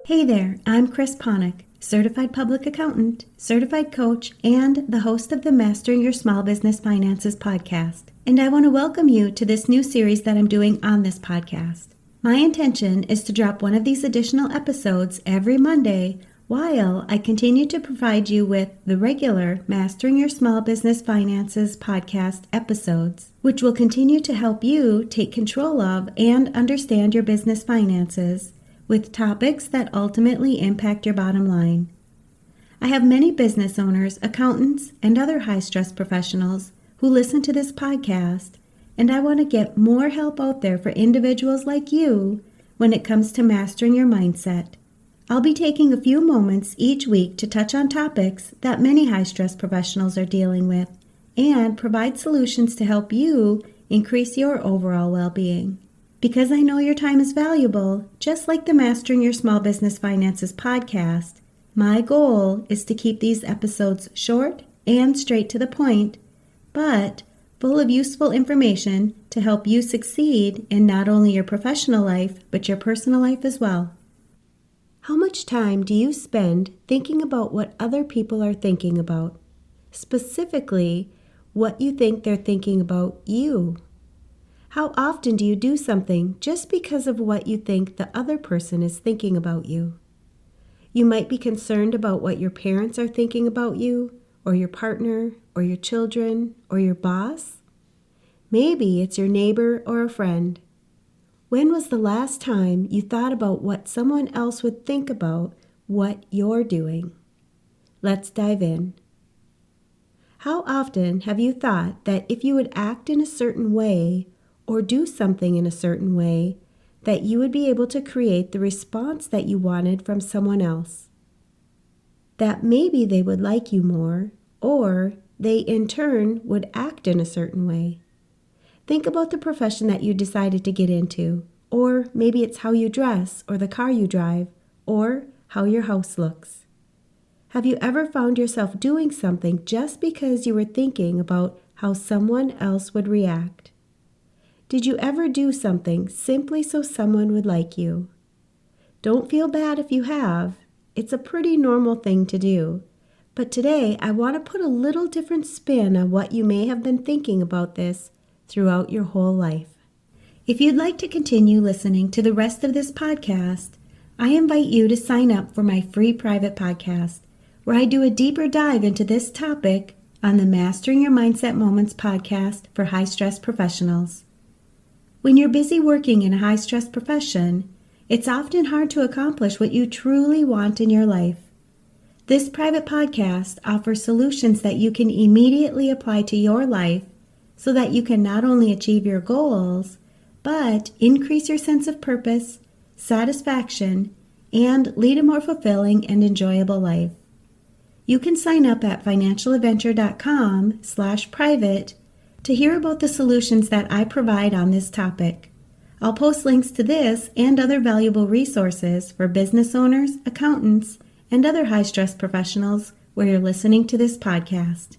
Hey there, I'm Chris Ponick, Certified Public Accountant, Certified Coach, and the host of the Mastering Your Small Business Finances podcast. And I want to welcome you to this new series that I'm doing on this podcast. My intention is to drop one of these additional episodes every Monday while I continue to provide you with the regular Mastering Your Small Business Finances podcast episodes, which will continue to help you take control of and understand your business finances with topics that ultimately impact your bottom line. I have many business owners, accountants, and other high-stress professionals who listen to this podcast, and I want to get more help out there for individuals like you when it comes to mastering your mindset. I'll be taking a few moments each week to touch on topics that many high-stress professionals are dealing with and provide solutions to help you increase your overall well-being. Because I know your time is valuable, just like the Mastering Your Small Business Finances podcast, my goal is to keep these episodes short and straight to the point, but full of useful information to help you succeed in not only your professional life, but your personal life as well. How much time do you spend thinking about what other people are thinking about? Specifically, what you think they're thinking about you? How often do you do something just because of what you think the other person is thinking about you? You might be concerned about what your parents are thinking about you, or your partner, or your children, or your boss. Maybe it's your neighbor or a friend. When was the last time you thought about what someone else would think about what you're doing? Let's dive in. How often have you thought that if you would act in a certain way or do something in a certain way, that you would be able to create the response that you wanted from someone else? That maybe they would like you more, or they in turn would act in a certain way. Think about the profession that you decided to get into, or maybe it's how you dress, or the car you drive, or how your house looks. Have you ever found yourself doing something just because you were thinking about how someone else would react? Did you ever do something simply so someone would like you? Don't feel bad if you have. It's a pretty normal thing to do. But today, I want to put a little different spin on what you may have been thinking about this throughout your whole life. If you'd like to continue listening to the rest of this podcast, I invite you to sign up for my free private podcast, where I do a deeper dive into this topic on the Mastering Your Mindset Moments podcast for high-stress professionals. When you're busy working in a high-stress profession, it's often hard to accomplish what you truly want in your life. This private podcast offers solutions that you can immediately apply to your life so that you can not only achieve your goals, but increase your sense of purpose, satisfaction, and lead a more fulfilling and enjoyable life. You can sign up at financialadventure.com/private to hear about the solutions that I provide on this topic. I'll post links to this and other valuable resources for business owners, accountants, and other high-stress professionals where you're listening to this podcast.